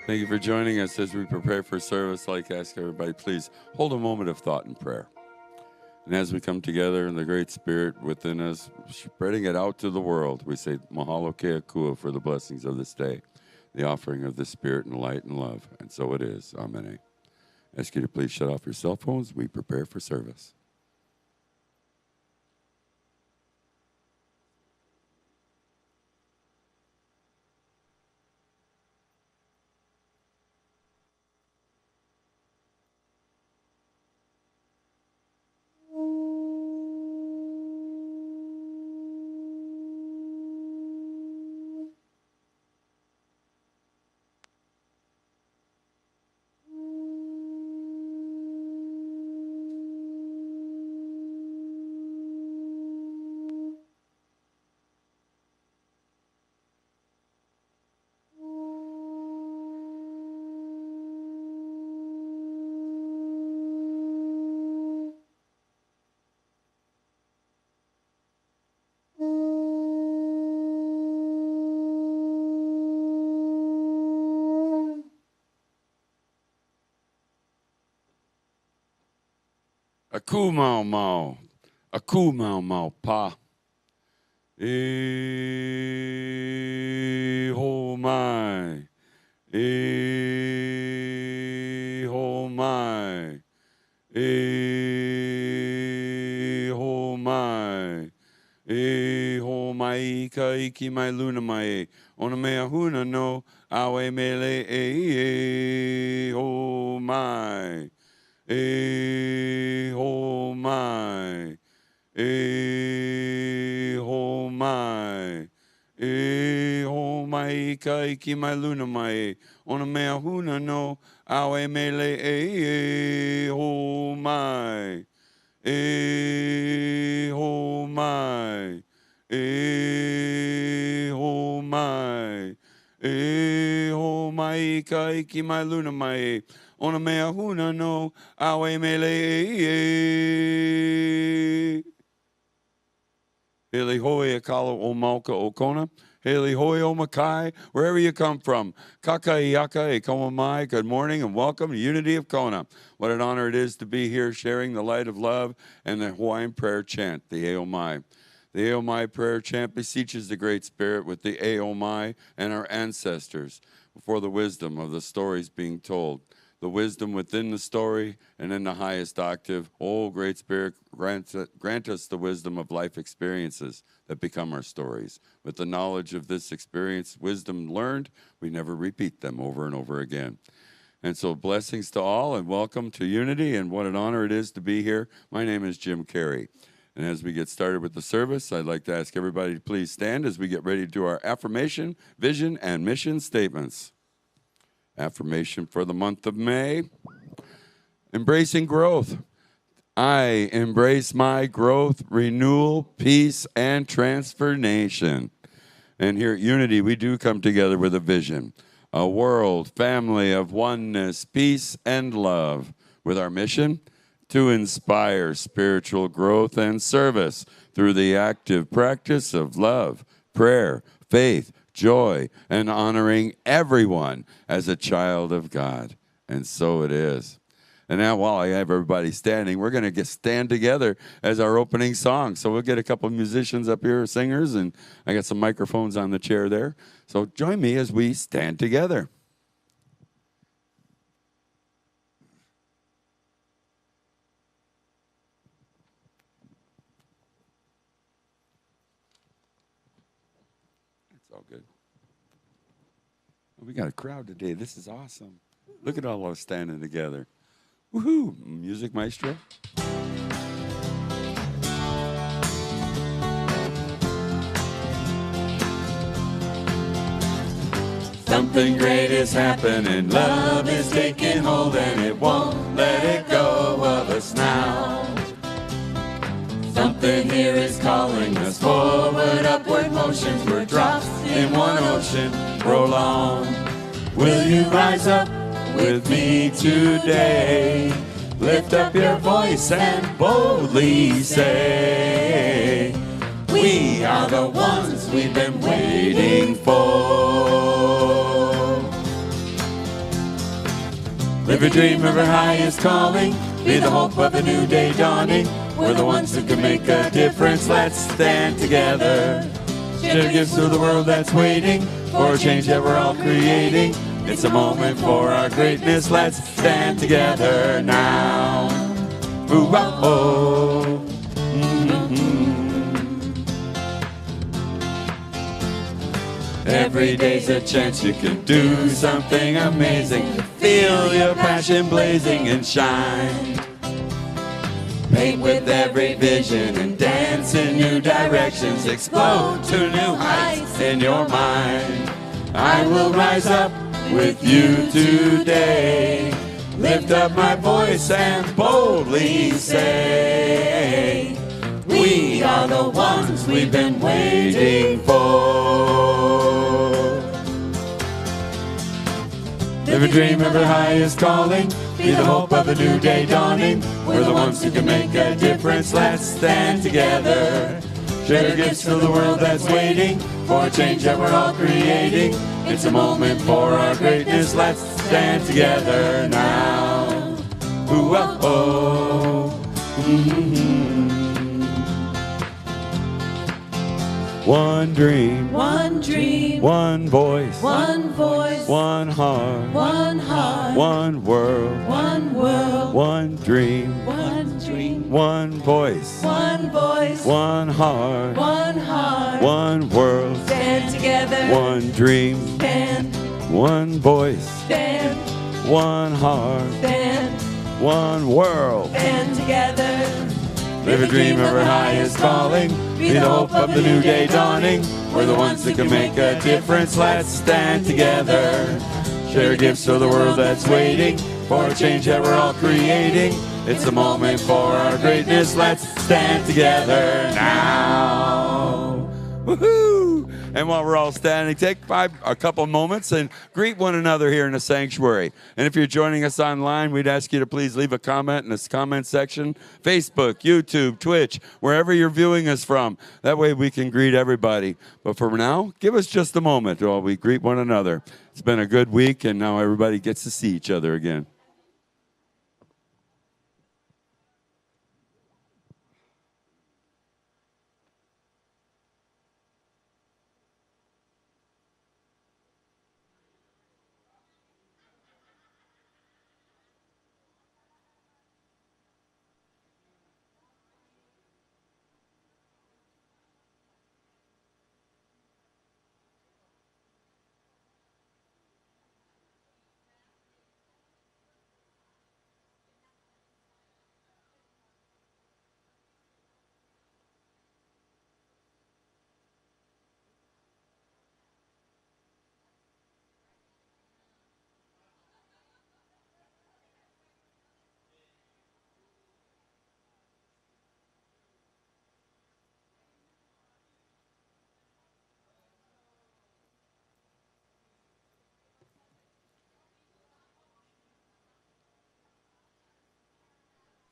Thank you for joining us as we prepare for service. I'd like to ask everybody, please hold a moment of thought and prayer. And as we come together in the great spirit within us, spreading it out to the world, we say, Mahalo Kea Kua for the blessings of this day, the offering of the spirit and light and love. And so it is. Amen. I ask you to please shut off your cell phones. We prepare for service. Aku mau mau, aku mau mau pa. E ho mai, e ho mai, e ho mai, e ho mai ka iki mai luna mai, ona mea huna no, awe mele e ho mai. E ho mai, e ho mai, e ho mai ka iki mai luna mai, ona mea huna no, awe mele e ho mai, e ho mai, e ho mai, e ho mai ka iki mai luna mai, ona mea huna no, awe mele e. Hele hoi e kala o mauka o kona. Hele hoi o makai, wherever you come from. Kaka iaka e koma mai, good morning and welcome to Unity of Kona. What an honor it is to be here sharing the light of love and the Hawaiian prayer chant, the Aomai. The Aomai prayer chant beseeches the Great Spirit with the Aomai and our ancestors for the wisdom of the stories being told. The wisdom within the story and in the highest octave. Oh, Great Spirit, grant us the wisdom of life experiences that become our stories. With the knowledge of this experience, wisdom learned, we never repeat them over and over again. And so blessings to all and welcome to Unity, and what an honor it is to be here. My name is Jim Carey. And as we get started with the service, I'd like to ask everybody to please stand as we get ready to do our affirmation, vision, and mission statements. Affirmation for the month of May. Embracing growth. I embrace my growth, renewal, peace, and transformation. And here at Unity, we do come together with a vision. A world, family of oneness, peace, and love. With our mission to inspire spiritual growth and service through the active practice of love, prayer, faith, joy, and honoring everyone as a child of God. And so it is. And now while I have everybody standing, we're going to stand together as our opening song. So we'll get a couple of musicians up here, singers, and I got some microphones on the chair there. So join me as we stand together. It's all good. We got a crowd today. This is awesome. Look at all of us standing together. Woohoo! Music maestro. Something great is happening. Love is taking hold and it won't let it go of us now. Something here is calling us forward, upward motions. We're drops in one ocean. Roll on. Will you rise up with me today? Lift up your voice and boldly say, we are the ones we've been waiting for. Live your dream, ever highest calling. Be the hope of a new day dawning. We're the ones who can make a difference. Let's stand together. Share gifts to the world that's waiting for a change that we're all creating. It's a moment for our greatness. Let's stand together now. Ooh-oh. Every day's a chance you can do something amazing. Feel your passion blazing and shine. Paint with every vision and dance in new directions. Explode to new heights in your mind. I will rise up with you today. Lift up my voice and boldly say, we are the ones we've been waiting for. Live a dream, ever highest calling. Be the hope of a new day dawning. We're the ones who can make a difference. Let's stand together. Share gifts to the world that's waiting for a change that we're all creating. It's a moment for our greatness. Let's stand together now. Ooh-oh-oh. One dream, one dream, one voice, one voice, one heart, one heart, one world, one world, one dream, one dream, one voice, one voice, one heart, one world. Stand together. One dream, stand. One voice, stand. One heart, stand. One world, stand together. Live a dream, ever highest calling. Be the hope of the new day dawning. We're the ones that can make a difference. Let's stand together. Share gifts to the world that's waiting for a change that we're all creating. It's a moment for our greatness. Let's stand together now. Woohoo! And while we're all standing, take a couple moments and greet one another here in the sanctuary. And if you're joining us online, we'd ask you to please leave a comment in this comment section. Facebook, YouTube, Twitch, wherever you're viewing us from. That way we can greet everybody. But for now, give us just a moment while we greet one another. It's been a good week, and now everybody gets to see each other again.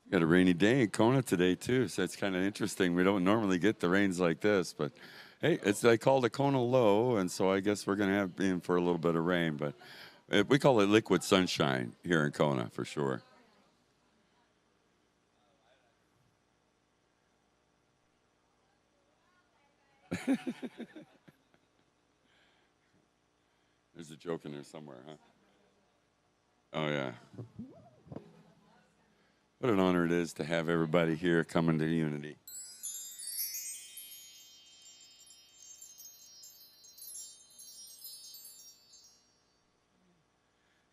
Got a rainy day in Kona today, too, so it's kind of interesting. We don't normally get the rains like this, but hey, they called it Kona low, and so I guess we're going to have in for a little bit of rain, but we call it liquid sunshine here in Kona for sure. There's a joke in there somewhere, huh? Oh, yeah. What an honor it is to have everybody here coming to Unity.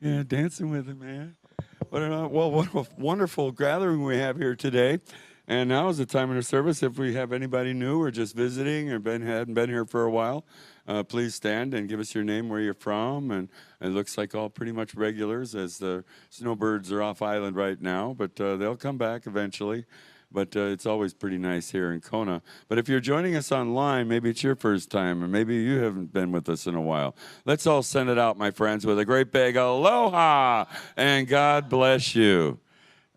Yeah, dancing with it, man. What a wonderful gathering we have here today. And now is the time in our service. If we have anybody new or just visiting or hadn't been here for a while, please stand and give us your name, where you're from. And it looks like all pretty much regulars, as the snowbirds are off island right now, but they'll come back eventually. But it's always pretty nice here in Kona. But if you're joining us online, maybe it's your first time, or maybe you haven't been with us in a while. Let's all send it out, my friends, with a great big aloha, and God bless you.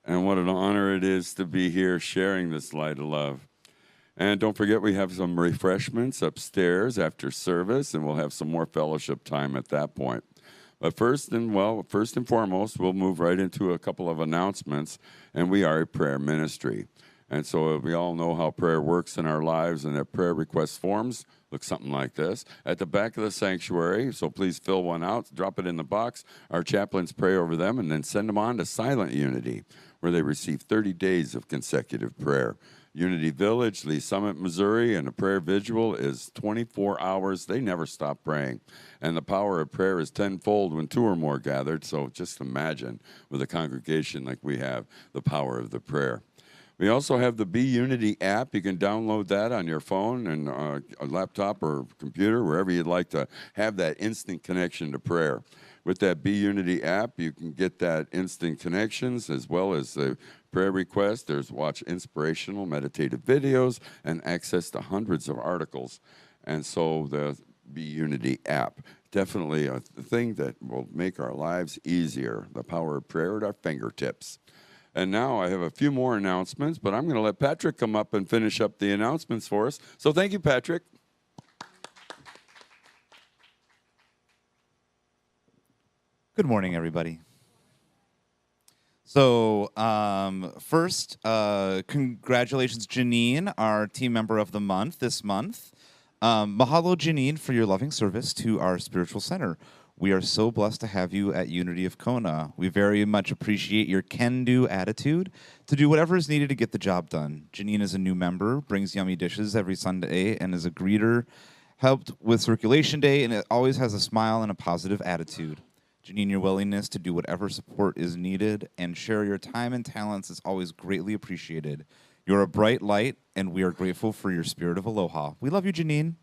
And what an honor it is to be here sharing this light of love. And don't forget, we have some refreshments upstairs after service, and we'll have some more fellowship time at that point. But first and foremost, we'll move right into a couple of announcements, and we are a prayer ministry. And so we all know how prayer works in our lives, and that prayer request forms look something like this at the back of the sanctuary. So please fill one out, drop it in the box. Our chaplains pray over them, and then send them on to Silent Unity, where they receive 30 days of consecutive prayer. Unity Village, Lee Summit, Missouri, and the prayer vigil is 24 hours. They never stop praying. And the power of prayer is tenfold when two or more gathered. So just imagine with a congregation like we have, the power of the prayer. We also have the Be Unity app. You can download that on your phone and a laptop or computer, wherever you'd like to have that instant connection to prayer. With that Be Unity app, you can get that instant connections as well as the prayer requests. There's watch inspirational meditative videos and access to hundreds of articles. And so the Be Unity app, definitely a thing that will make our lives easier. The power of prayer at our fingertips. And now I have a few more announcements, but I'm going to let Patrick come up and finish up the announcements for us. So thank you, Patrick. Good morning, everybody. So first, congratulations, Janine, our team member of the month this month. Mahalo, Janine, for your loving service to our spiritual center. We are so blessed to have you at Unity of Kona. We very much appreciate your can-do attitude to do whatever is needed to get the job done. Janine is a new member, brings yummy dishes every Sunday, and is a greeter, helped with Circulation Day, and it always has a smile and a positive attitude. Janine, your willingness to do whatever support is needed and share your time and talents is always greatly appreciated. You're a bright light, and we are grateful for your spirit of aloha. We love you, Janine.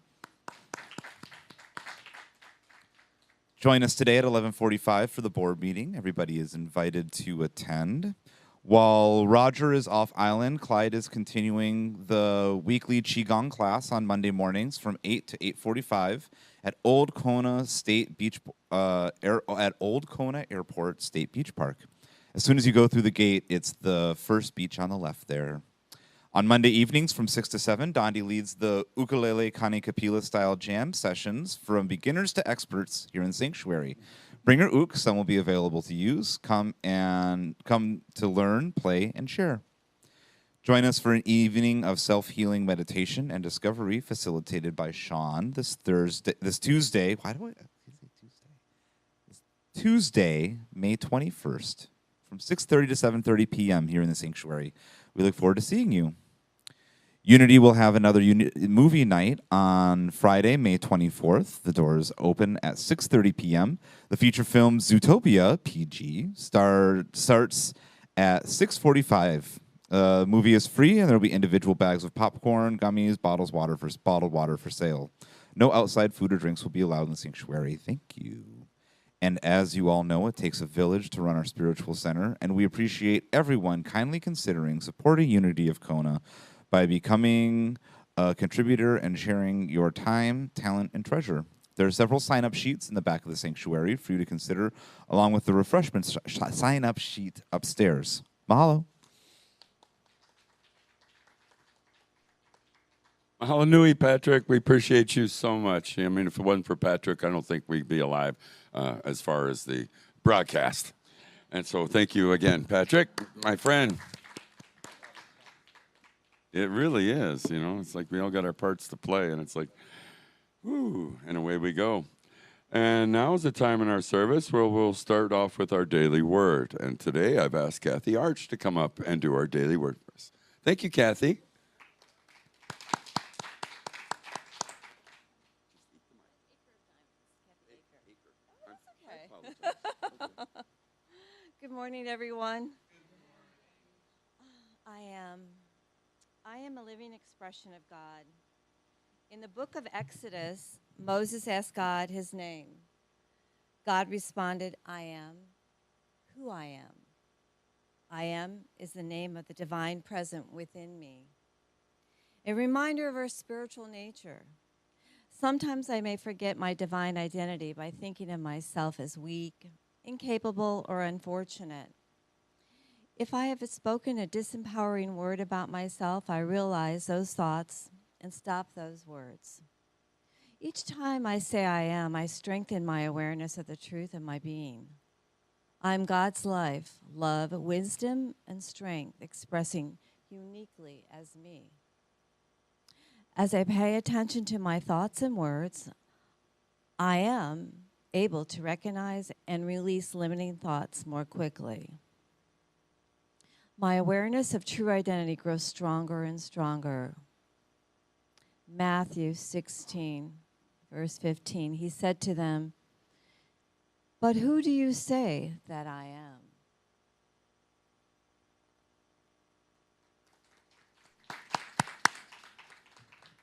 Join us today at 11:45 for the board meeting. Everybody is invited to attend. While Roger is off island, Clyde is continuing the weekly Qigong class on Monday mornings from 8 to 8:45 at Old Kona Airport State Beach Park. As soon as you go through the gate, it's the first beach on the left there. On Monday evenings from 6 to 7, Dondi leads the ukulele Kani Kapila style jam sessions from beginners to experts here in Sanctuary. Bring your uk, some will be available to use. Come to learn, play, and share. Join us for an evening of self-healing meditation and discovery facilitated by Sean this Tuesday. Tuesday, May 21st, from 6:30 to 7:30 p.m. here in the Sanctuary. We look forward to seeing you. Unity will have another movie night on Friday, May 24th. The doors open at 6:30 p.m. The feature film Zootopia, PG, starts at 6:45. The movie is free, and there will be individual bags of popcorn, gummies, bottled water for sale. No outside food or drinks will be allowed in the sanctuary. Thank you. And as you all know, it takes a village to run our spiritual center, and we appreciate everyone kindly considering supporting Unity of Kona by becoming a contributor and sharing your time, talent, and treasure. There are several sign-up sheets in the back of the sanctuary for you to consider, along with the refreshment sign-up sheet upstairs. Mahalo. Mahalo nui, Patrick. We appreciate you so much. I mean, if it wasn't for Patrick, I don't think we'd be alive as far as the broadcast. And so thank you again, Patrick, my friend. It really is, you know. It's like we all got our parts to play, and it's like, whoo, and away we go. And now is the time in our service where we'll start off with our daily word. And today I've asked Kathy Arch to come up and do our daily word for us. Thank you, Kathy. Good morning, everyone. I am a living expression of God. In the book of Exodus, Moses asked God his name. God responded, I am who I am. I am is the name of the divine present within me. A reminder of our spiritual nature. Sometimes I may forget my divine identity by thinking of myself as weak, incapable, or unfortunate. If I have spoken a disempowering word about myself, I realize those thoughts and stop those words. Each time I say I am, I strengthen my awareness of the truth of my being. I'm God's life, love, wisdom, and strength expressing uniquely as me. As I pay attention to my thoughts and words, I am able to recognize and release limiting thoughts more quickly. My awareness of true identity grows stronger and stronger. Matthew 16, verse 15, he said to them, "But who do you say that I am?"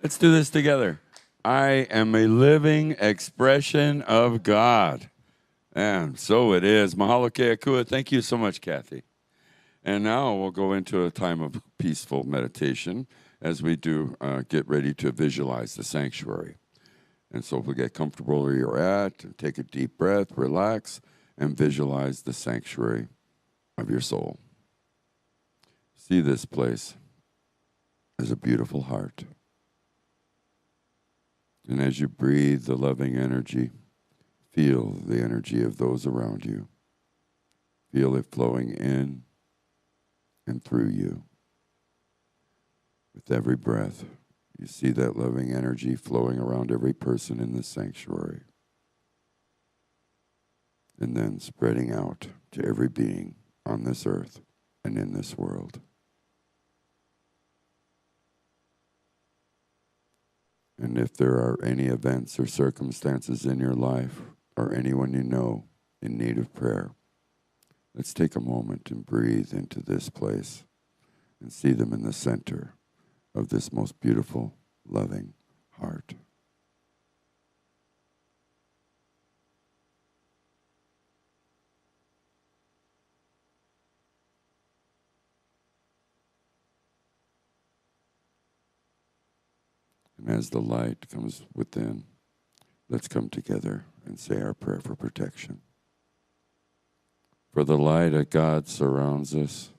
Let's do this together. I am a living expression of God. And so it is. Mahalo keakua. Thank you so much, Kathy. And now we'll go into a time of peaceful meditation as we do get ready to visualize the sanctuary. And so if we get comfortable where you're at, take a deep breath, relax, and visualize the sanctuary of your soul. See this place as a beautiful heart. And as you breathe the loving energy, feel the energy of those around you. Feel it flowing in and through you. With every breath, you see that loving energy flowing around every person in this sanctuary. And then spreading out to every being on this earth and in this world. And if there are any events or circumstances in your life or anyone you know in need of prayer, let's take a moment and breathe into this place and see them in the center of this most beautiful, loving heart. And as the light comes within, let's come together and say our prayer for protection. For the light of God surrounds us.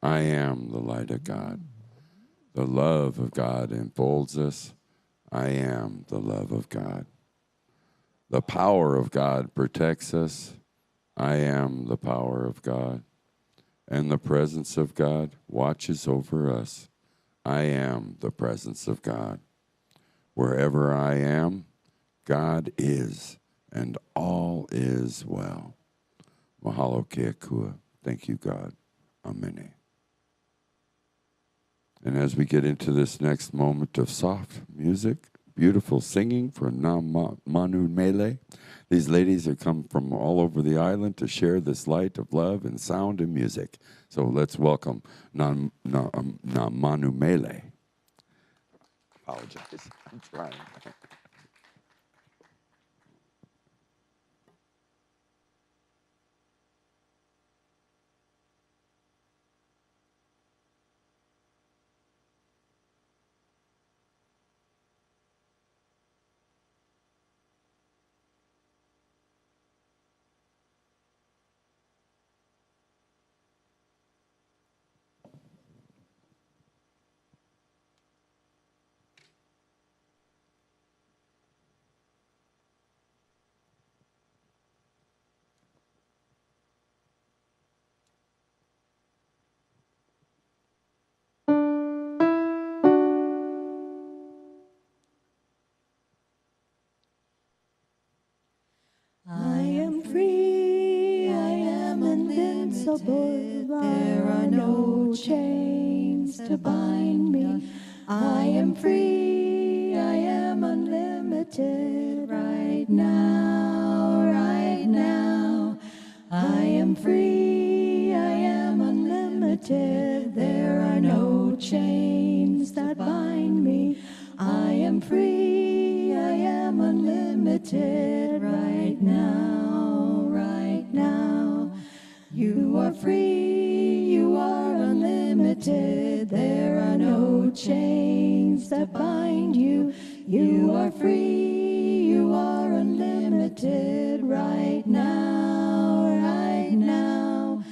I am the light of God. The love of God enfolds us. I am the love of God. The power of God protects us. I am the power of God. And the presence of God watches over us. I am the presence of God. Wherever I am, God is, and all is well. Mahalo keakua. Thank you, God. Amen. And as we get into this next moment of soft music, beautiful singing for Manu Mele, these ladies have come from all over the island to share this light of love and sound and music. So let's welcome Manu Mele. Apologize. I'm trying. I am free, I am invincible, there are no chains to bind me. I am free, I am unlimited right now, right now. I am free, I am unlimited, there are no chains that bind me. I am free, I am unlimited right now, right now. You are free, you are unlimited, there are no chains that bind you. You are free, you are unlimited right now, right now.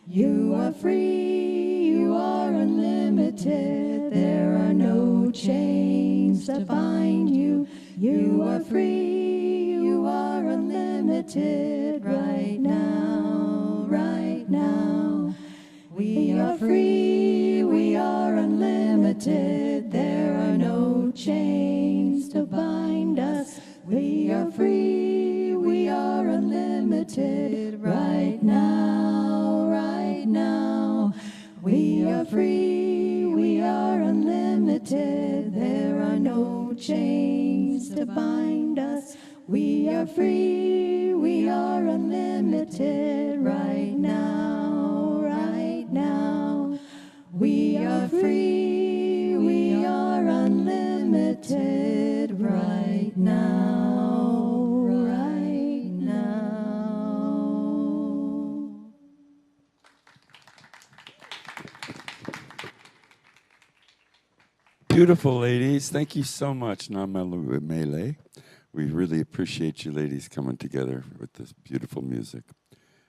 You are free, you are unlimited, there are no chains that bind you. You are free, you are unlimited right now, right now. We are free, we are unlimited. There are no chains to bind us. We are free, we are unlimited right now, right now. We are free, we are unlimited. There are no chains to bind us. We are free, we are unlimited right now, right now. We are free, we are unlimited right now, right now. Beautiful ladies. Thank you so much, Namalu Mele. We really appreciate you ladies coming together with this beautiful music.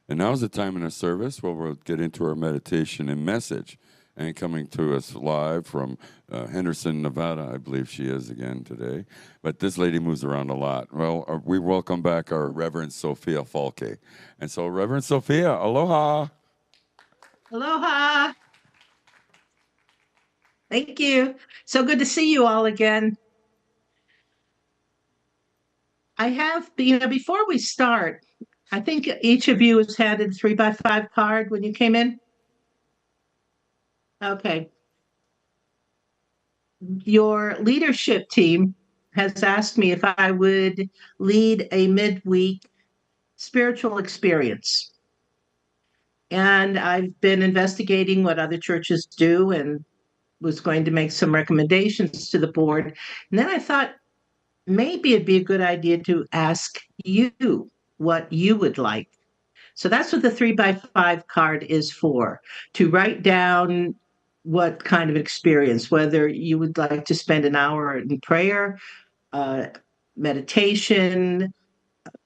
And now's the time in the service where we'll get into our meditation and message. And coming to us live from Henderson, Nevada, I believe she is again today. But this lady moves around a lot. Well, we welcome back our Reverend Sophia Falke. And so, Reverend Sophia, aloha. Aloha. Thank you. So good to see you all again. I have, before we start, I think each of you has had a 3x5 card when you came in. Okay. Your leadership team has asked me if I would lead a midweek spiritual experience. And I've been investigating what other churches do and was going to make some recommendations to the board. And then I thought maybe it'd be a good idea to ask you what you would like. So that's what the 3x5 card is for, to write down what kind of experience, whether you would like to spend an hour in prayer, meditation,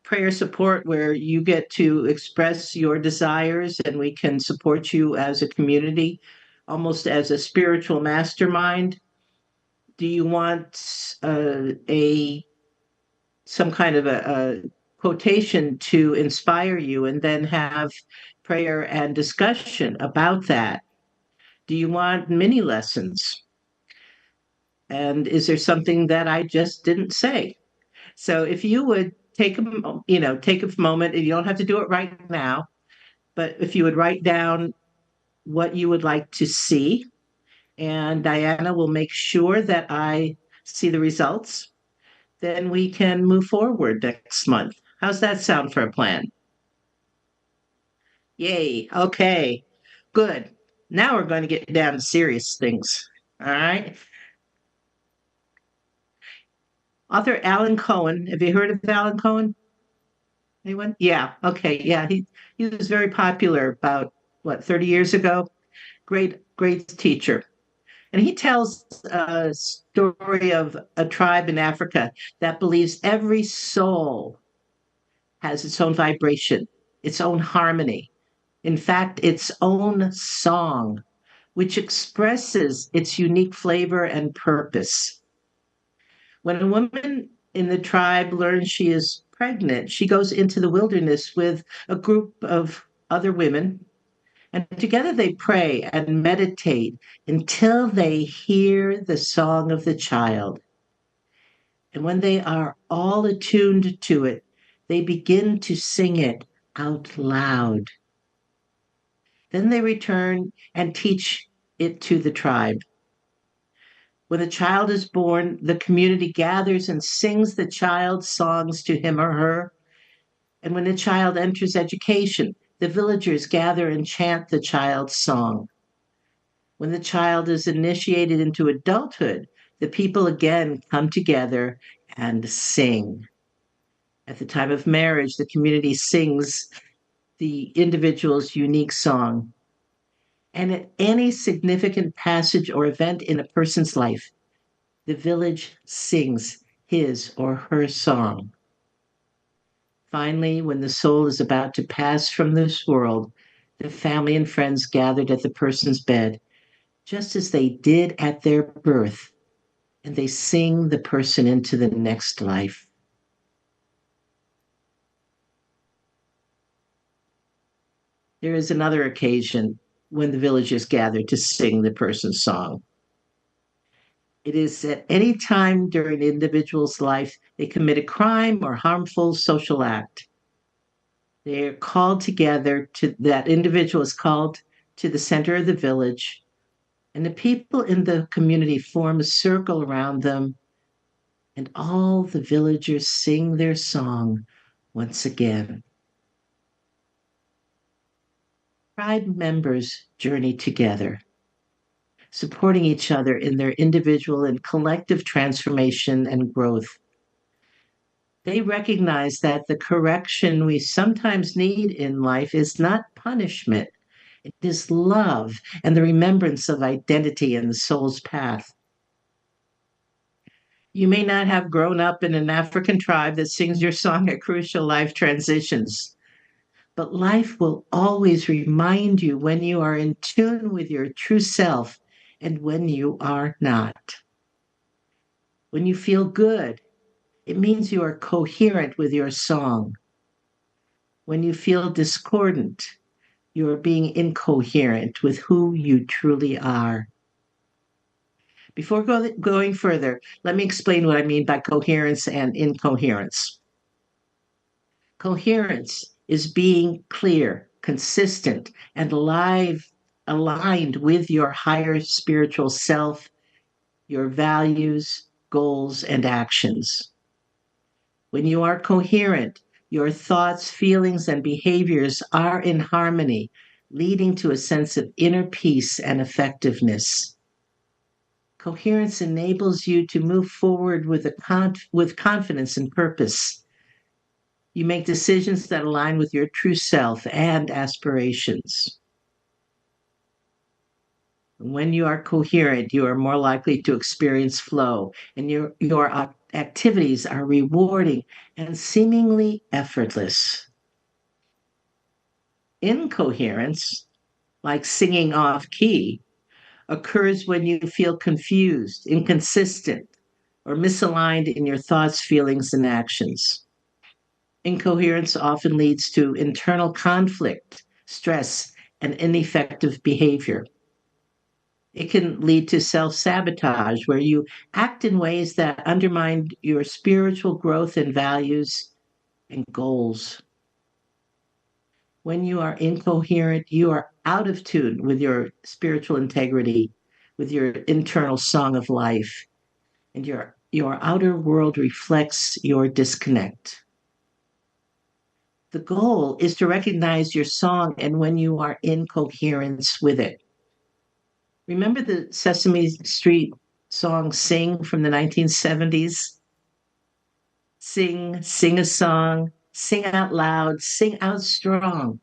prayer support, where you get to express your desires and we can support you as a community, almost as a spiritual mastermind. Do you want some kind of a quotation to inspire you and then have prayer and discussion about that? Do you want mini lessons? And is there something that I just didn't say? So if you would take a moment, and you don't have to do it right now, but if you would write down what you would like to see, and Diana will make sure that I see the results, then we can move forward next month. How's that sound for a plan? Yay. Okay. Good. Now we're going to get down to serious things. All right. Author Alan Cohen. Have you heard of Alan Cohen? Anyone? Yeah. Okay. Yeah. He was very popular about 30 years ago. Great teacher. And he tells a story of a tribe in Africa that believes every soul has its own vibration, its own harmony. In fact, its own song, which expresses its unique flavor and purpose. When a woman in the tribe learns she is pregnant, she goes into the wilderness with a group of other women, and together they pray and meditate until they hear the song of the child. And when they are all attuned to it, they begin to sing it out loud. Then they return and teach it to the tribe. When the child is born, the community gathers and sings the child's songs to him or her. And when the child enters education, the villagers gather and chant the child's song. When the child is initiated into adulthood, the people again come together and sing. At the time of marriage, the community sings the individual's unique song. And at any significant passage or event in a person's life, the village sings his or her song. Finally, when the soul is about to pass from this world, the family and friends gathered at the person's bed, just as they did at their birth, and they sing the person into the next life. There is another occasion when the villagers gather to sing the person's song. It is at any time during the individual's life they commit a crime or harmful social act. They are called together to that individual is called to the center of the village, and the people in the community form a circle around them, and all the villagers sing their song once again. Tribe members journey together, supporting each other in their individual and collective transformation and growth. They recognize that the correction we sometimes need in life is not punishment, it is love and the remembrance of identity and the soul's path. You may not have grown up in an African tribe that sings your song at crucial life transitions, but life will always remind you when you are in tune with your true self and when you are not. When you feel good, it means you are coherent with your song. When you feel discordant, you are being incoherent with who you truly are. Before going further, let me explain what I mean by coherence and incoherence. Coherence is being clear, consistent, and aligned with your higher spiritual self, your values, goals, and actions. When you are coherent, your thoughts, feelings, and behaviors are in harmony, leading to a sense of inner peace and effectiveness. Coherence enables you to move forward with confidence and purpose. You make decisions that align with your true self and aspirations. When you are coherent, you are more likely to experience flow, and your activities are rewarding and seemingly effortless. Incoherence, like singing off key, occurs when you feel confused, inconsistent, or misaligned in your thoughts, feelings, and actions. Incoherence often leads to internal conflict, stress, and ineffective behavior. It can lead to self sabotage, where you act in ways that undermine your spiritual growth and values and goals. When you are incoherent, you are out of tune with your spiritual integrity, with your internal song of life, and your outer world reflects your disconnect. The goal is to recognize your song and when you are in coherence with it. Remember the Sesame Street song Sing from the 1970s? Sing, sing a song, sing out loud, sing out strong.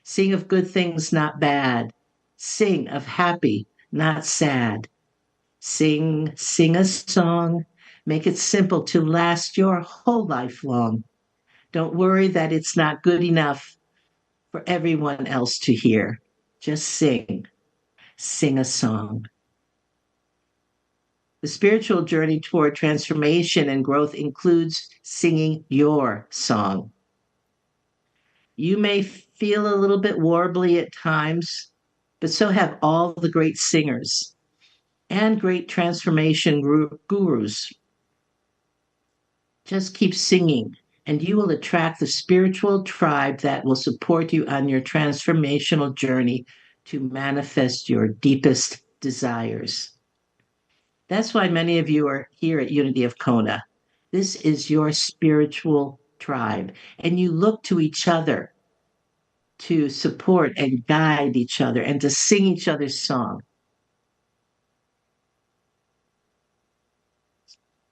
Sing of good things, not bad. Sing of happy, not sad. Sing, sing a song. Make it simple to last your whole life long. Don't worry that it's not good enough for everyone else to hear. Just sing. Sing a song. The spiritual journey toward transformation and growth includes singing your song. You may feel a little bit warbly at times, but so have all the great singers and great transformation gurus. Just keep singing, and you will attract the spiritual tribe that will support you on your transformational journey to manifest your deepest desires. That's why many of you are here at Unity of Kona. This is your spiritual tribe, and you look to each other to support and guide each other and to sing each other's song.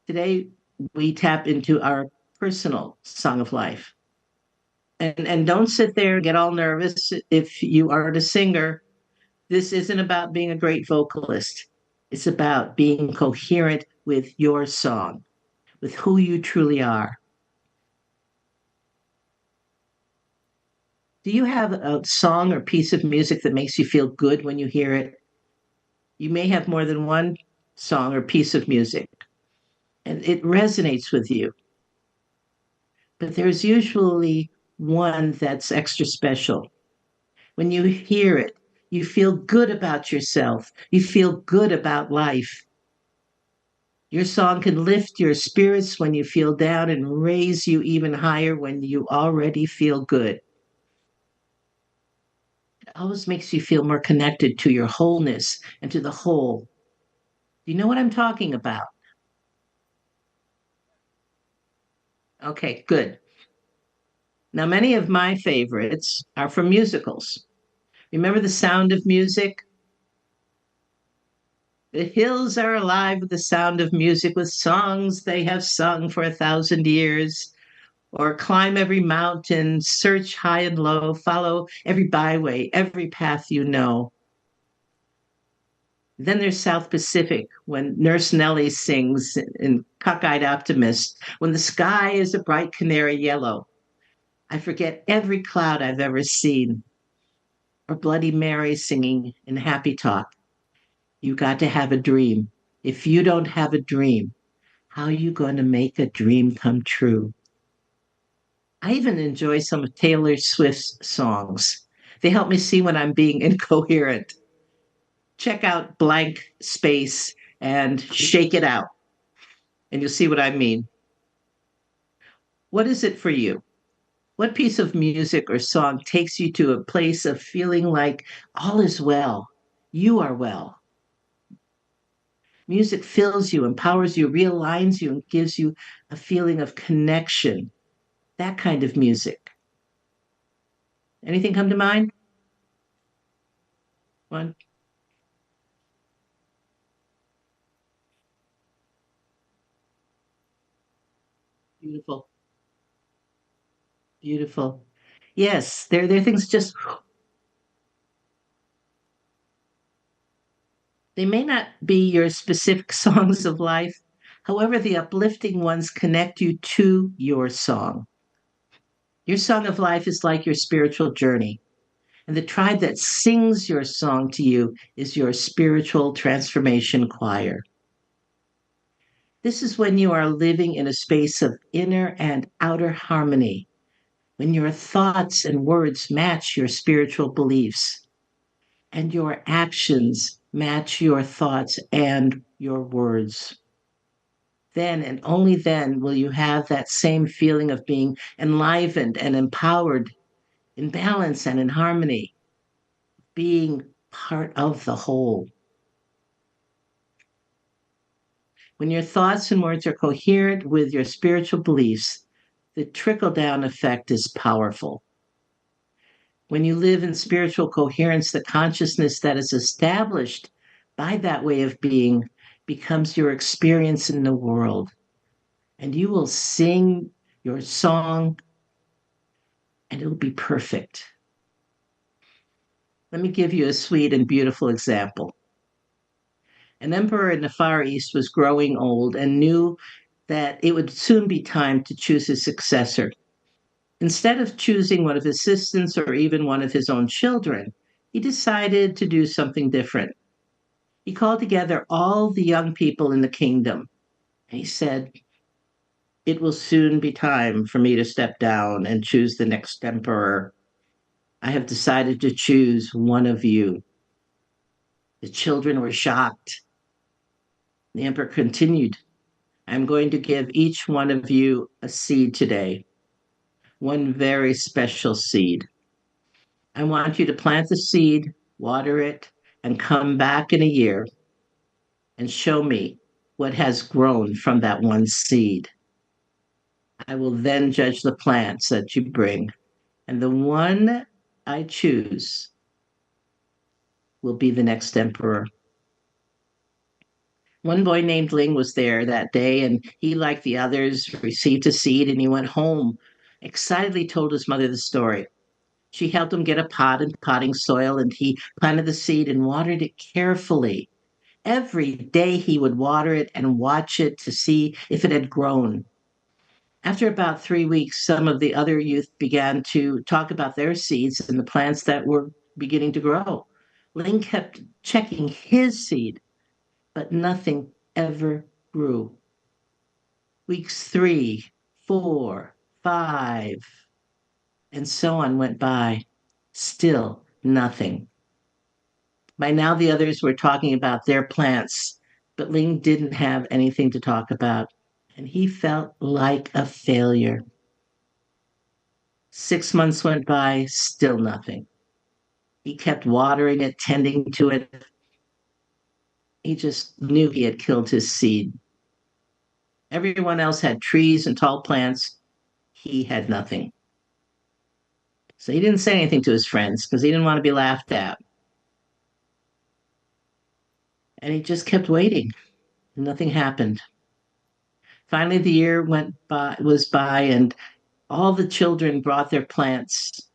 Today, we tap into our personal song of life. And don't sit there and get all nervous if you aren't a singer. This isn't about being a great vocalist. It's about being coherent with your song, with who you truly are. Do you have a song or piece of music that makes you feel good when you hear it? You may have more than one song or piece of music. and it resonates with you. But there's usually one that's extra special. When you hear it, you feel good about yourself. You feel good about life. Your song can lift your spirits when you feel down and raise you even higher when you already feel good. It always makes you feel more connected to your wholeness and to the whole. Do you know what I'm talking about? Okay, good. Now, many of my favorites are from musicals. Remember The Sound of Music? The hills are alive with the sound of music, with songs they have sung for 1,000 years. Or climb every mountain, search high and low, follow every byway, every path you know. Then there's South Pacific, when Nurse Nellie sings in Cockeyed Optimist, when the sky is a bright canary yellow. I forget every cloud I've ever seen. Or Bloody Mary singing in Happy Talk. You got to have a dream. If you don't have a dream, how are you going to make a dream come true? I even enjoy some of Taylor Swift's songs. They help me see when I'm being incoherent. Check out Blank Space and Shake It Out, and you'll see what I mean. What is it for you? What piece of music or song takes you to a place of feeling like all is well? You are well. Music fills you, empowers you, realigns you, and gives you a feeling of connection. That kind of music. Anything come to mind? One. Beautiful. Beautiful. Yes, there are things just, they may not be your specific songs of life. However, the uplifting ones connect you to your song. Your song of life is like your spiritual journey. And the tribe that sings your song to you is your spiritual transformation choir. This is when you are living in a space of inner and outer harmony, when your thoughts and words match your spiritual beliefs, and your actions match your thoughts and your words. Then and only then will you have that same feeling of being enlivened and empowered, in balance and in harmony, being part of the whole. When your thoughts and words are coherent with your spiritual beliefs, the trickle down effect is powerful. When you live in spiritual coherence, the consciousness that is established by that way of being becomes your experience in the world. And you will sing your song and it'll be perfect. Let me give you a sweet and beautiful example. An emperor in the Far East was growing old and knew that it would soon be time to choose his successor. Instead of choosing one of his assistants or even one of his own children, he decided to do something different. He called together all the young people in the kingdom. And he said, "It will soon be time for me to step down and choose the next emperor. I have decided to choose one of you." The children were shocked. The emperor continued, "I'm going to give each one of you a seed today, one very special seed. I want you to plant the seed, water it, and come back in a year and show me what has grown from that one seed. I will then judge the plants that you bring, and the one I choose will be the next emperor." One boy named Ling was there that day, and he, like the others, received a seed and he went home, excitedly told his mother the story. She helped him get a pot and potting soil, and he planted the seed and watered it carefully. Every day he would water it and watch it to see if it had grown. After about 3 weeks, some of the other youth began to talk about their seeds and the plants that were beginning to grow. Ling kept checking his seed, but nothing ever grew. Weeks 3, 4, 5, and so on went by. Still nothing. By now, the others were talking about their plants, but Ling didn't have anything to talk about, and he felt like a failure. 6 months went by, still nothing. He kept watering it, tending to it. He just knew he had killed his seed. Everyone else had trees and tall plants. He had nothing. So he didn't say anything to his friends because he didn't want to be laughed at. And he just kept waiting. Nothing happened. Finally, the year was by, and all the children brought their plants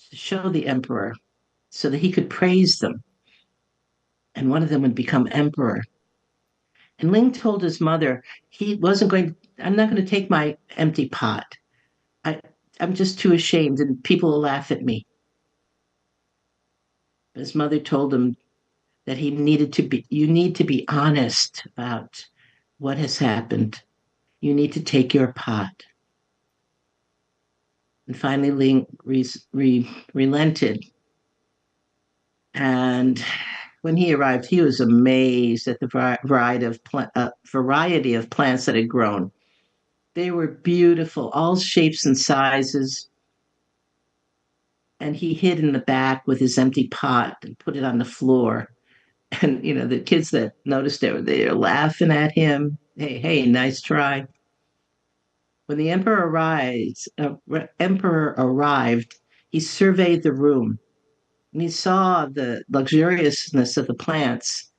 to show the emperor so that he could praise them. And one of them would become emperor. And Ling told his mother he wasn't going, I'm not going to take my empty pot. I, I'm just too ashamed and people will laugh at me. His mother told him that you need to be honest about what has happened. You need to take your pot. And finally, Ling relented. And when he arrived, he was amazed at the variety of plants that had grown. They were beautiful, all shapes and sizes. And he hid in the back with his empty pot and put it on the floor. And the kids that noticed it, they were laughing at him. Hey, nice try. When the emperor arrived, he surveyed the room and he saw the luxuriousness of the plants.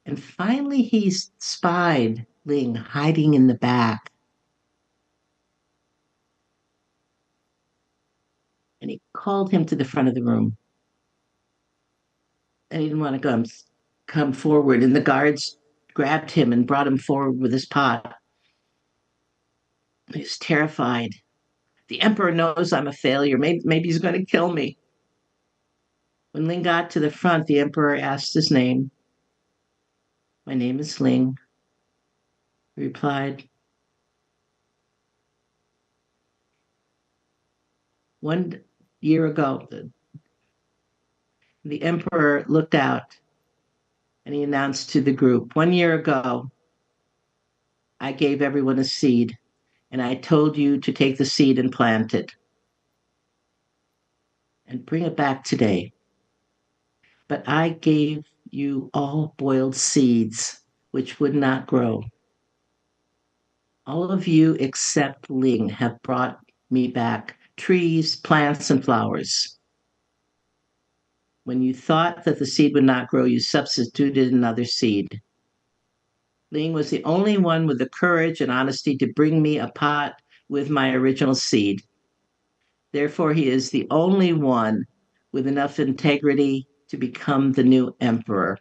And finally, he spied Ling hiding in the back. And he called him to the front of the room. And he didn't want to come forward. And the guards grabbed him and brought him forward with his pot. He was terrified. The emperor knows I'm a failure. Maybe he's going to kill me. When Ling got to the front, the emperor asked his name. My name is Ling, he replied. 1 year ago, the emperor looked out and he announced to the group, 1 year ago, I gave everyone a seed and I told you to take the seed and plant it and bring it back today. But I gave you all boiled seeds, which would not grow. All of you except Ling have brought me back trees, plants, and flowers. When you thought that the seed would not grow, you substituted another seed. Ling was the only one with the courage and honesty to bring me a pot with my original seed. Therefore, he is the only one with enough integrity to become the new emperor.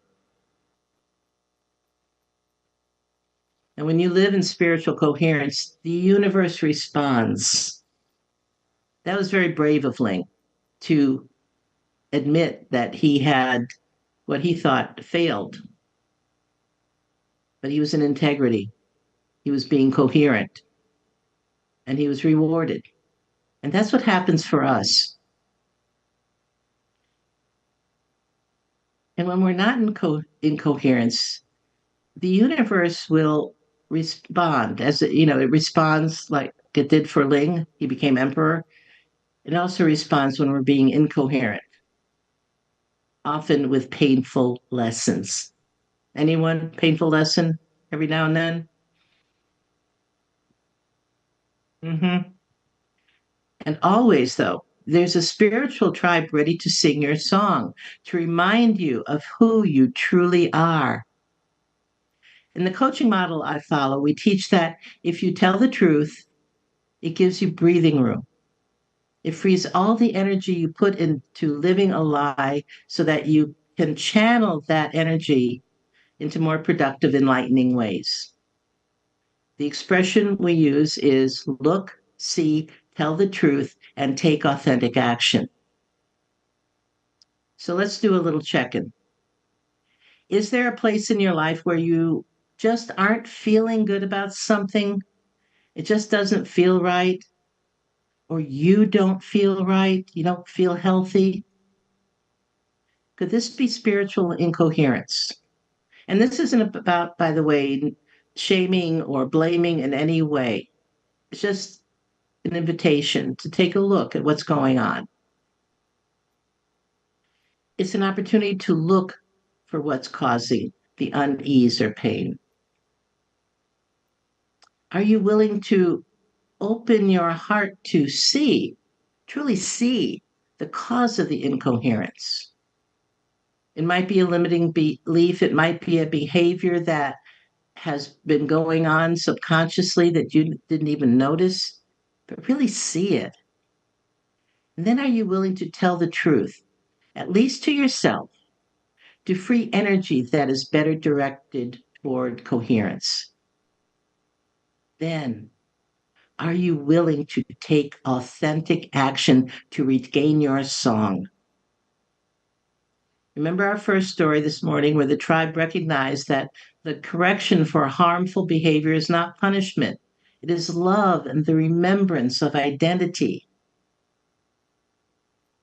And when you live in spiritual coherence, the universe responds. That was very brave of Ling to admit that he had what he thought failed. But he was in integrity. He was being coherent. And he was rewarded. And that's what happens for us. And when we're not in coherence, the universe will respond as it responds like it did for Ling. He became emperor. It also responds when we're being incoherent, often with painful lessons. Anyone painful lesson every now and then? Mm-hmm. And always, though, there's a spiritual tribe ready to sing your song, to remind you of who you truly are. In the coaching model I follow, we teach that if you tell the truth, it gives you breathing room. It frees all the energy you put into living a lie so that you can channel that energy into more productive, enlightening ways. The expression we use is look, see, tell the truth, and take authentic action. So let's do a little check-in. Is there a place in your life where you just aren't feeling good about something, it just doesn't feel right, or you don't feel right, you don't feel healthy, could this be spiritual incoherence? And this isn't about, by the way, shaming or blaming in any way. It's just an invitation to take a look at what's going on. It's an opportunity to look for what's causing the unease or pain. Are you willing to open your heart to see, truly see the cause of the incoherence? It might be a limiting belief, it might be a behavior that has been going on subconsciously that you didn't even notice, but really see it. And then are you willing to tell the truth, at least to yourself, to free energy that is better directed toward coherence? Then are you willing to take authentic action to regain your song? Remember our first story this morning where the tribe recognized that the correction for harmful behavior is not punishment. It is love and the remembrance of identity.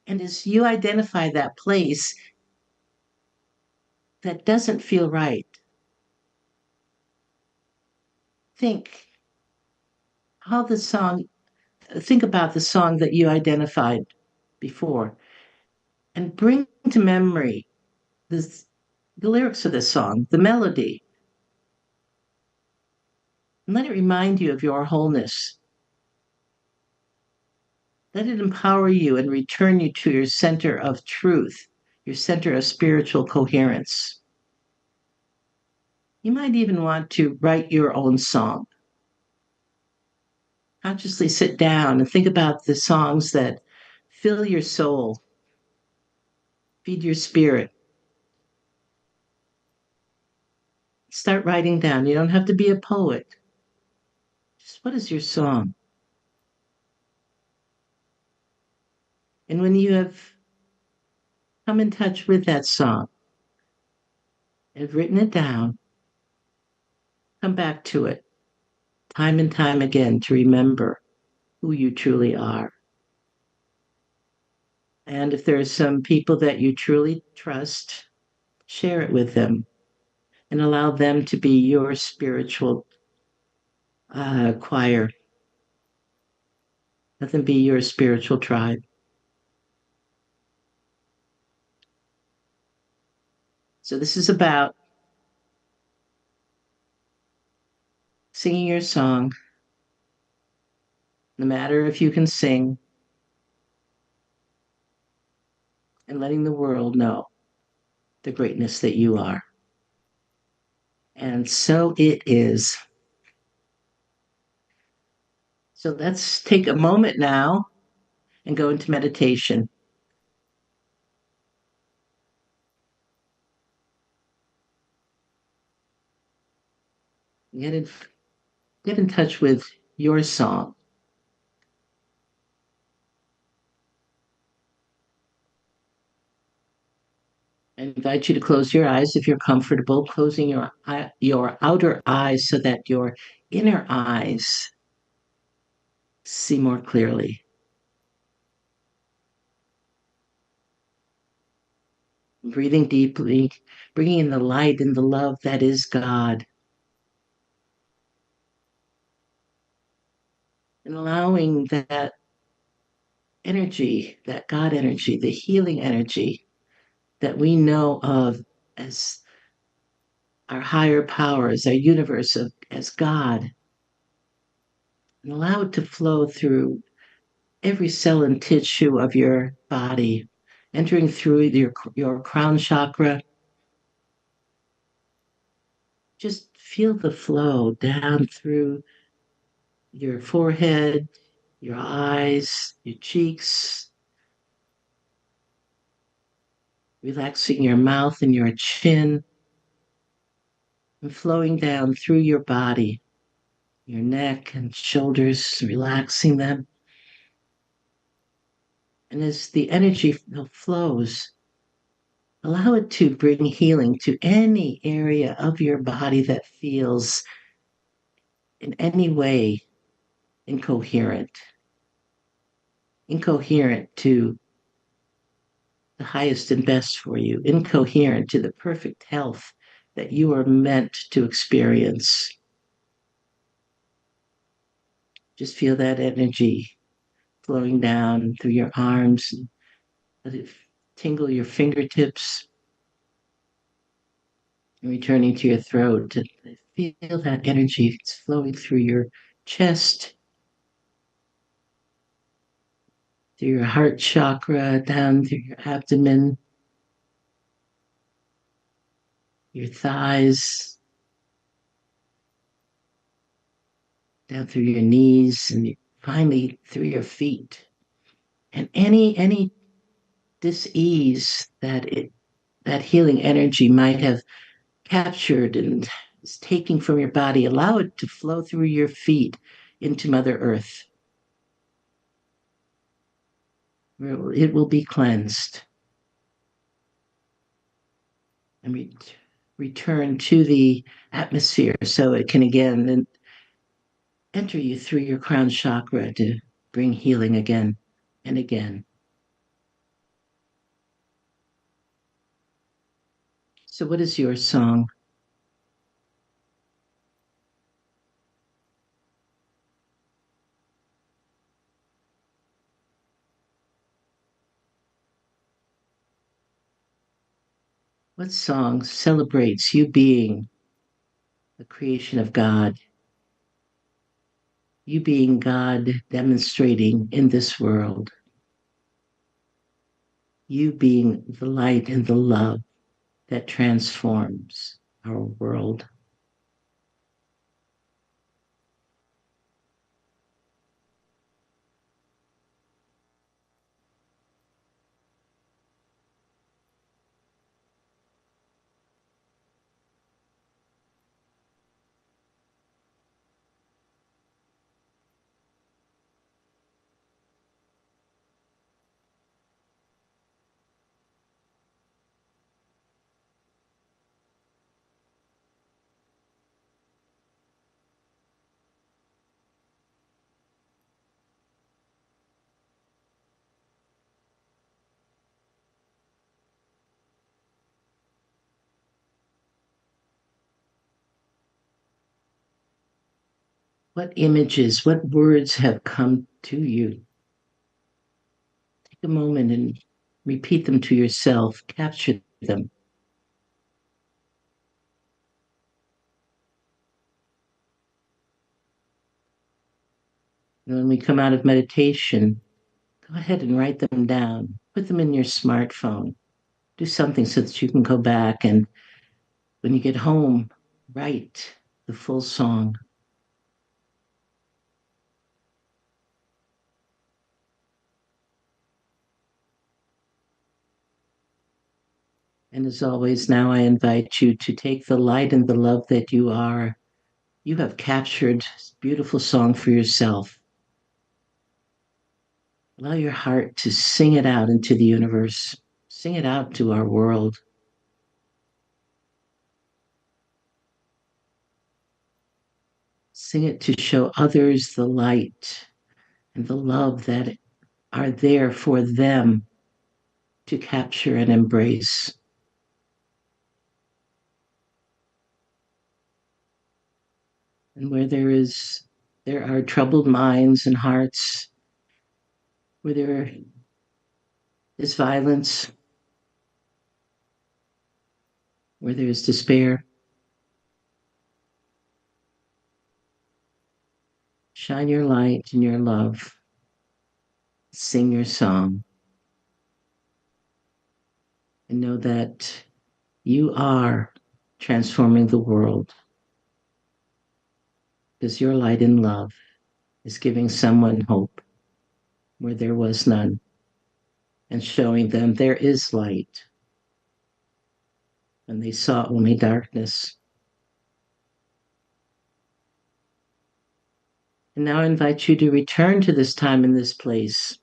And as you identify that place that doesn't feel right, think how the song, think about the song that you identified before and bring to memory this, the lyrics of this song, the melody, and let it remind you of your wholeness. Let it empower you and return you to your center of truth, your center of spiritual coherence. You might even want to write your own song. Consciously sit down and think about the songs that fill your soul, feed your spirit. Start writing down. You don't have to be a poet. Just what is your song? And when you have come in touch with that song, have written it down, come back to it time and time again to remember who you truly are. And if there are some people that you truly trust, share it with them and allow them to be your spiritual choir. Let them be your spiritual tribe. So this is about singing your song, no matter if you can sing, and letting the world know the greatness that you are. And so it is. So let's take a moment now and go into meditation. Get in touch with your song. I invite you to close your eyes if you're comfortable, closing your outer eyes so that your inner eyes see more clearly. Breathing deeply, bringing in the light and the love that is God. And allowing that energy, that God energy, the healing energy that we know of as our higher powers, our universe, as God, and allow it to flow through every cell and tissue of your body, entering through your crown chakra. Just feel the flow down through your forehead, your eyes, your cheeks, relaxing your mouth and your chin, and flowing down through your body, your neck and shoulders, relaxing them. And as the energy flows, Allow it to bring healing to any area of your body that feels in any way incoherent, incoherent to the highest and best for you, incoherent to the perfect health that you are meant to experience. Just feel that energy flowing down through your arms. Let it tingle your fingertips and returning to your throat. Feel that energy. It's flowing through your chest, through your heart chakra, down through your abdomen, your thighs, down through your knees, and finally through your feet. And any dis-ease that healing energy might have captured and is taking from your body, allow it to flow through your feet into Mother Earth. It will be cleansed and return to the atmosphere so it can again enter you through your crown chakra to bring healing again and again. So, what is your song? What song celebrates you being the creation of God, you being God demonstrating in this world, you being the light and the love that transforms our world? What images, what words have come to you? Take a moment and repeat them to yourself, capture them. And when we come out of meditation, go ahead and write them down. Put them in your smartphone. Do something so that you can go back and when you get home, write the full song. And as always, now I invite you to take the light and the love that you are. You have captured this beautiful song for yourself. Allow your heart to sing it out into the universe. Sing it out to our world. Sing it to show others the light and the love that are there for them to capture and embrace. And where there are troubled minds and hearts, where there is violence, where there is despair, shine your light and your love. Sing your song. And know that you are transforming the world because your light and love is giving someone hope where there was none and showing them there is light when they saw only darkness. And now I invite you to return to this time and this place,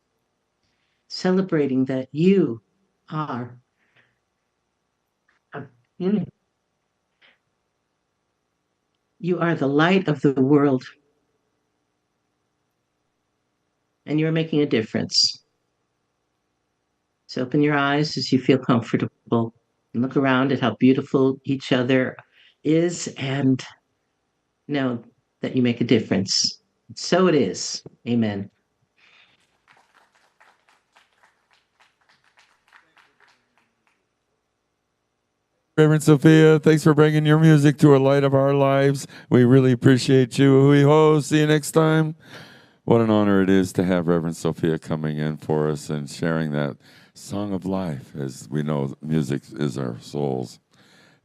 celebrating that you are Mm. You are the light of the world, and you're making a difference. So open your eyes as you feel comfortable and look around at how beautiful each other is and know that you make a difference. So it is. Amen. Reverend Sophia, thanks for bringing your music to a light of our lives. We really appreciate you. Hui-ho, see you next time. What an honor it is to have Reverend Sophia coming in for us and sharing that song of life. As we know, music is our souls.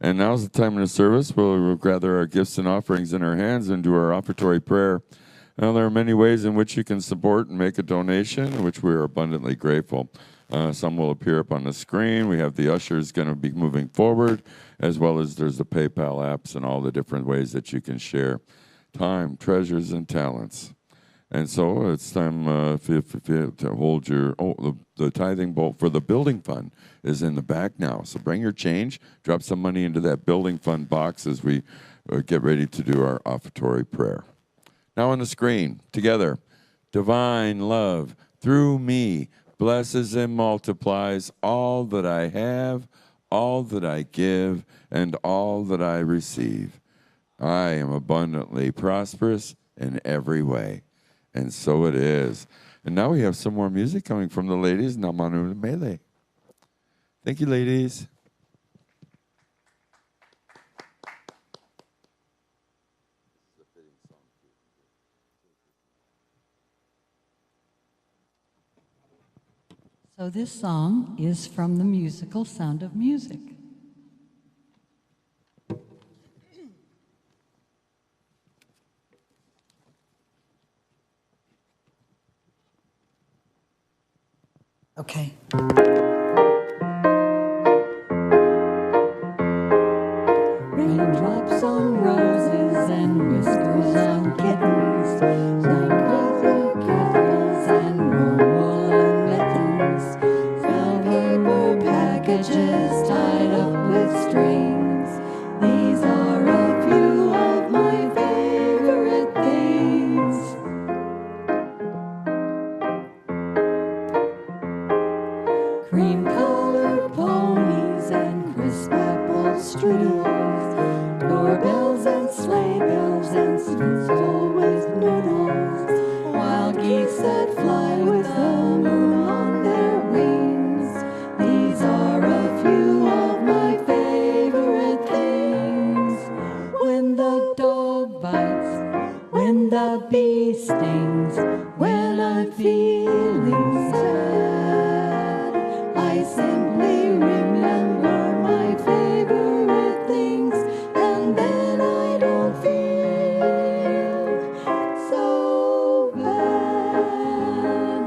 And now's the time in the service where we'll gather our gifts and offerings in our hands and do our offertory prayer. Now, there are many ways in which you can support and make a donation, in which we are abundantly grateful. Some will appear up on the screen. We have the ushers going to be moving forward, as well as there's the PayPal apps and all the different ways that you can share time, treasures, and talents. And so it's time if you to hold your, the tithing bowl for the building fund is in the back now. So bring your change, drop some money into that building fund box as we get ready to do our offertory prayer. Now on the screen, together, divine love through me blesses and multiplies all that I have, all that I give, and all that I receive. I am abundantly prosperous in every way. And so it is. And now we have some more music coming from the ladies, Namanu Mele. Thank you, ladies. So this song is from the musical Sound of Music. Okay. Raindrops on roses and whiskers on kittens, snow-covered kettles and warm woolen mittens, brown paper packages tied up with strings. These are a few of my favorite things. Cream-colored ponies and crisp apple strudels, doorbells and sleigh bells and schnitzel with noodles, wild geese that fly with the moon on their wings. These are a few of my favorite things. When the dog bites, when the bee stings, when I'm feeling sad, I simply remember my favorite things, and then I don't feel so bad.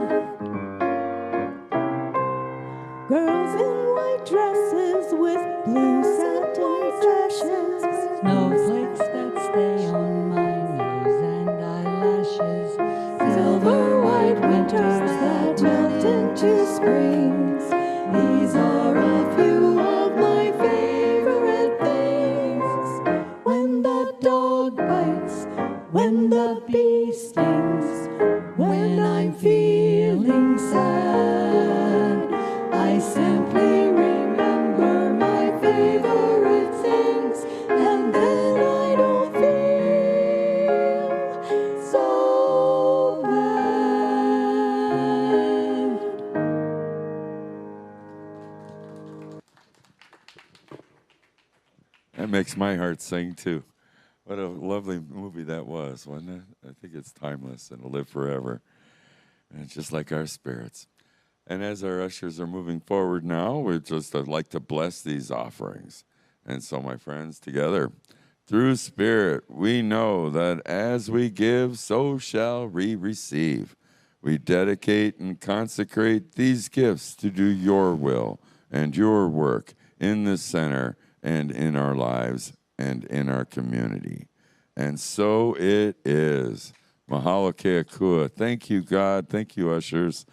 Girls in white dresses with blue satin sashes, snowflakes that stay on my nose and eyelashes, silver white winters that melt into springs. These are a few of my favorite things. When the dog bites, when the bee stings, when I'm feeling sad, I simply remember my favorite things, and then I don't feel so bad. That makes my heart sing too. What a lovely movie that was, wasn't it? I think it's timeless and will live forever. And it's just like our spirits. And as our ushers are moving forward now, we'd just like to bless these offerings. And so, my friends, together, through Spirit, we know that as we give, so shall we receive. We dedicate and consecrate these gifts to do your will and your work in the center and in our lives and in our community. And so it is. Mahalo keakua. Thank you, God. Thank you, ushers.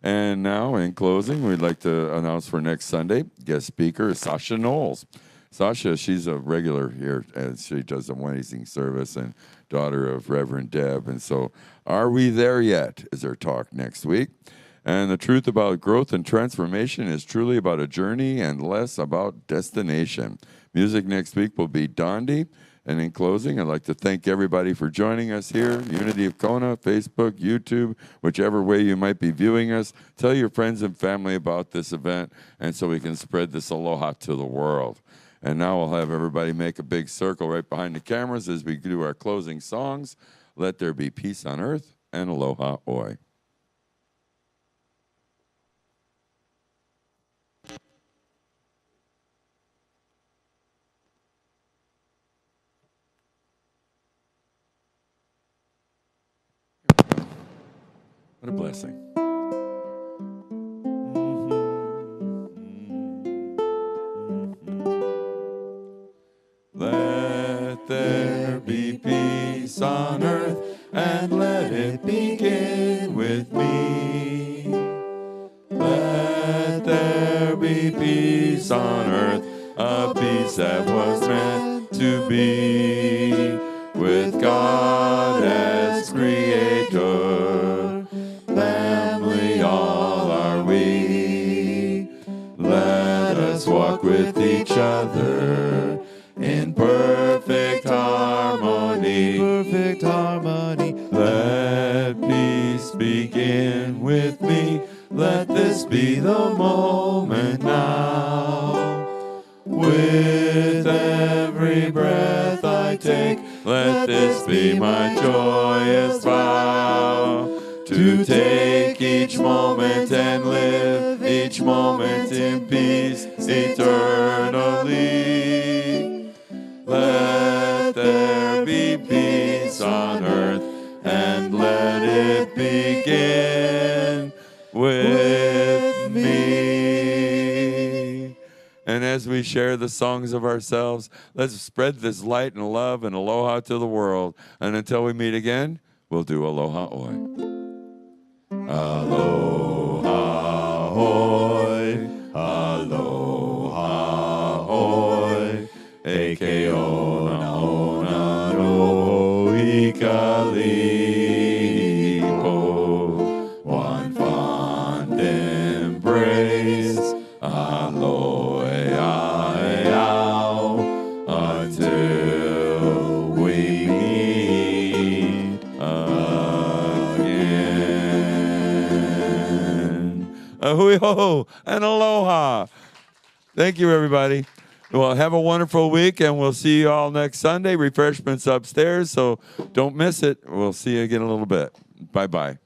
And now, in closing, we'd like to announce for next Sunday, guest speaker is Sasha Knowles. Sasha, she's a regular here, and she does a Wednesday service, and daughter of Reverend Deb. And so, Are We There Yet is our talk next week. And the truth about growth and transformation is truly about a journey and less about destination. Music next week will be Dondi. And in closing, I'd like to thank everybody for joining us here. Unity of Kona, Facebook, YouTube, whichever way you might be viewing us. Tell your friends and family about this event, and so we can spread this aloha to the world. And now we'll have everybody make a big circle right behind the cameras as we do our closing songs. Let there be peace on earth and aloha oi. What a blessing. Let there be peace on earth, and let it begin with me. Let there be peace on earth, a peace that was meant to be, with God as creator. Family all are we. Let us walk with each other in perfect harmony. Perfect harmony. Let peace begin with me. Let this be the moment now. With every breath I take, let this be my joyous vow. To take each moment and live each moment in peace eternally. Let there be peace on earth, and let it begin with me. And as we share the songs of ourselves, let's spread this light and love and aloha to the world. And until we meet again, we'll do aloha oi. Aloha hoi, aloha hoi, eke ona ona no ikalipo, one fond embrace, aloe ai-ao, until we meet again. Ahui ho and aloha. Thank you, everybody. Well, have a wonderful week, and we'll see you all next Sunday. Refreshments upstairs, so don't miss it. We'll see you again in a little bit. Bye-bye.